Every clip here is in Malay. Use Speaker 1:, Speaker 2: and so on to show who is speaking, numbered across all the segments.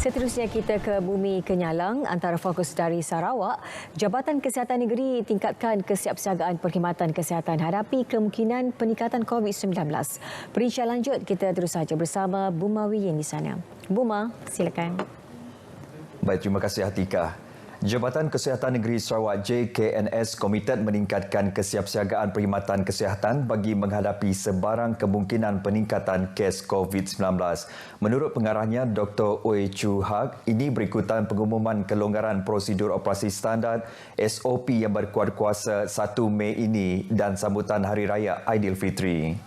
Speaker 1: Seterusnya kita ke Bumi Kenyalang. Antara fokus dari Sarawak, Jabatan Kesihatan Negeri tingkatkan kesiapsiagaan perkhidmatan kesihatan hadapi kemungkinan peningkatan COVID-19. Perincian lanjut kita terus saja bersama Buma Wiyin di sana. Buma, silakan.
Speaker 2: Baik, terima kasih Atika. Jabatan Kesihatan Negeri Sarawak JKNS komited meningkatkan kesiapsiagaan perkhidmatan kesihatan bagi menghadapi sebarang kemungkinan peningkatan kes COVID-19. Menurut pengarahnya Dr. Oi Chu Hak, ini berikutan pengumuman kelonggaran prosedur operasi standard SOP yang berkuat kuasa 1 Mei ini dan sambutan Hari Raya Aidilfitri.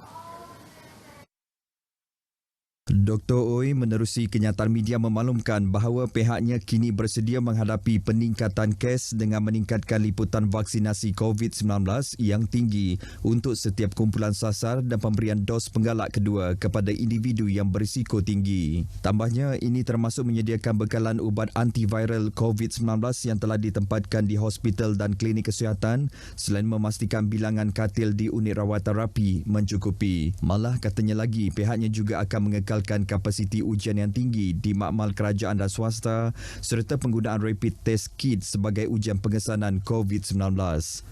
Speaker 2: Dr. Oi menerusi kenyataan media memaklumkan bahawa pihaknya kini bersedia menghadapi peningkatan kes dengan meningkatkan liputan vaksinasi COVID-19 yang tinggi untuk setiap kumpulan sasar dan pemberian dos penggalak kedua kepada individu yang berisiko tinggi. Tambahnya, ini termasuk menyediakan bekalan ubat antiviral COVID-19 yang telah ditempatkan di hospital dan klinik kesihatan selain memastikan bilangan katil di unit rawatan rapi mencukupi. Malah katanya lagi, pihaknya juga akan mengekalkan kapasiti ujian yang tinggi di makmal kerajaan dan swasta serta penggunaan rapid test kit sebagai ujian pengesanan COVID-19.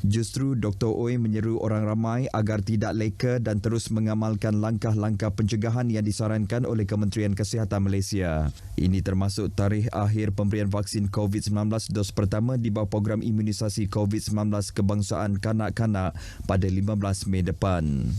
Speaker 2: Justru Dr. Oi menyeru orang ramai agar tidak leka dan terus mengamalkan langkah-langkah pencegahan yang disarankan oleh Kementerian Kesihatan Malaysia. Ini termasuk tarikh akhir pemberian vaksin COVID-19 dos pertama di bawah program imunisasi COVID-19 kebangsaan kanak-kanak pada 15 Mei depan.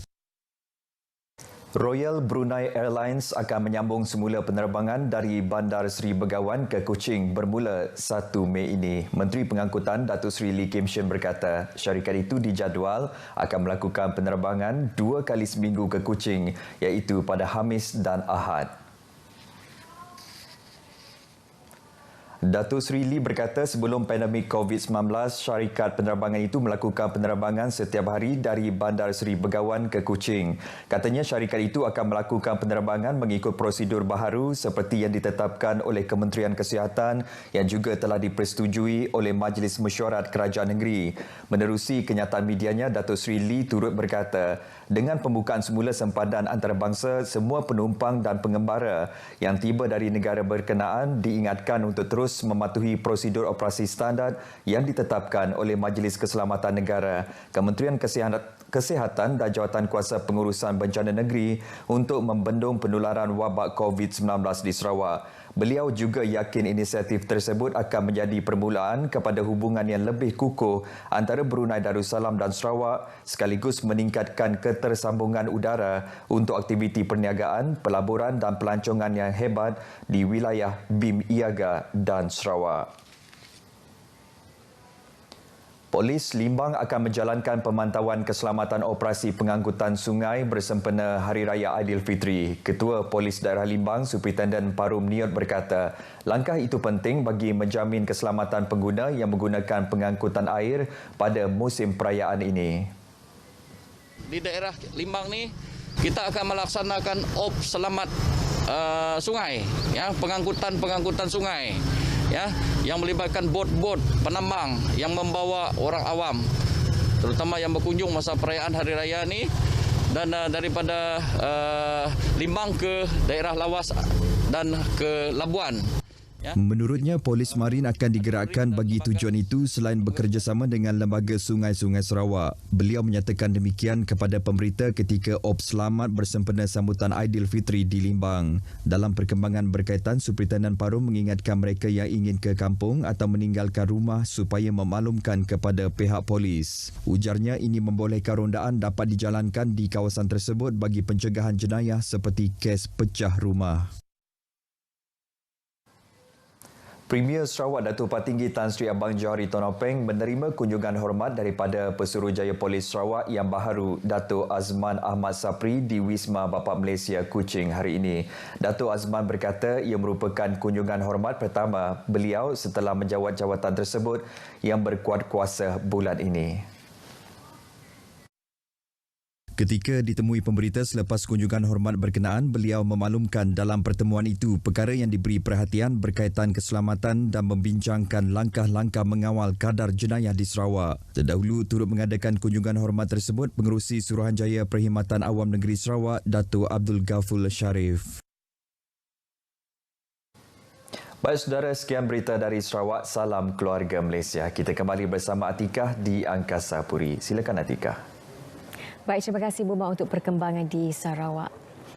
Speaker 2: Royal Brunei Airlines akan menyambung semula penerbangan dari Bandar Seri Begawan ke Kuching bermula 1 Mei ini. Menteri Pengangkutan Datuk Seri Lee Kim Shin berkata, syarikat itu dijadual akan melakukan penerbangan 2 kali seminggu ke Kuching, iaitu pada Khamis dan Ahad. Datuk Seri Lee berkata sebelum pandemik COVID-19, syarikat penerbangan itu melakukan penerbangan setiap hari dari Bandar Seri Begawan ke Kuching. Katanya syarikat itu akan melakukan penerbangan mengikut prosedur baharu seperti yang ditetapkan oleh Kementerian Kesihatan yang juga telah dipersetujui oleh Majlis Mesyuarat Kerajaan Negeri. Menerusi kenyataan medianya, Datuk Seri Lee turut berkata, dengan pembukaan semula sempadan antarabangsa, semua penumpang dan pengembara yang tiba dari negara berkenaan diingatkan untuk terus mematuhi prosedur operasi standard yang ditetapkan oleh Majlis Keselamatan Negara, Kementerian Kesihatan dan Jawatankuasa Pengurusan Bencana Negeri untuk membendung penularan wabak COVID-19 di Sarawak. Beliau juga yakin inisiatif tersebut akan menjadi permulaan kepada hubungan yang lebih kukuh antara Brunei Darussalam dan Sarawak sekaligus meningkatkan ketersambungan udara untuk aktiviti perniagaan, pelaburan dan pelancongan yang hebat di wilayah BIM Iaga dan Sarawak. Polis Limbang akan menjalankan pemantauan keselamatan operasi pengangkutan sungai bersempena Hari Raya Aidilfitri. Ketua Polis Daerah Limbang, Superintendent Parum Niot berkata, langkah itu penting bagi menjamin keselamatan pengguna yang menggunakan pengangkutan air pada musim perayaan ini.
Speaker 3: Di daerah Limbang ni, kita akan melaksanakan selamat sungai, ya, pengangkutan sungai, ya, yang melibatkan bot-bot penambang yang membawa orang awam, terutama yang berkunjung masa perayaan Hari Raya ni, dan daripada Limbang ke daerah Lawas dan ke Labuan.
Speaker 2: Menurutnya, Polis Marin akan digerakkan bagi tujuan itu selain bekerjasama dengan Lembaga Sungai-Sungai Sarawak. Beliau menyatakan demikian kepada pemberita ketika selamat bersempena sambutan Aidilfitri di Limbang. Dalam perkembangan berkaitan, Superintendent Parum mengingatkan mereka yang ingin ke kampung atau meninggalkan rumah supaya memaklumkan kepada pihak polis. Ujarnya, ini membolehkan rondaan dapat dijalankan di kawasan tersebut bagi pencegahan jenayah seperti kes pecah rumah. Premier Sarawak Datuk Patinggi Tan Sri Abang Johari Tonopeng menerima kunjungan hormat daripada Pesuruhjaya Polis Sarawak yang baharu, Datuk Azman Ahmad Sapri di Wisma Bapa Malaysia Kuching hari ini. Datuk Azman berkata ia merupakan kunjungan hormat pertama beliau setelah menjawat jawatan tersebut yang berkuat kuasa bulan ini. Ketika ditemui pemberita selepas kunjungan hormat berkenaan, beliau memaklumkan dalam pertemuan itu perkara yang diberi perhatian berkaitan keselamatan dan membincangkan langkah-langkah mengawal kadar jenayah di Sarawak. Terdahulu turut mengadakan kunjungan hormat tersebut Pengerusi Suruhanjaya Perkhidmatan Awam Negeri Sarawak, Datuk Abdul Ghafur Sharif. Baik saudara, sekian berita dari Sarawak. Salam keluarga Malaysia. Kita kembali bersama Atikah di Angkasa Puri. Silakan Atikah.
Speaker 1: Baik, terima kasih Buma untuk perkembangan di Sarawak.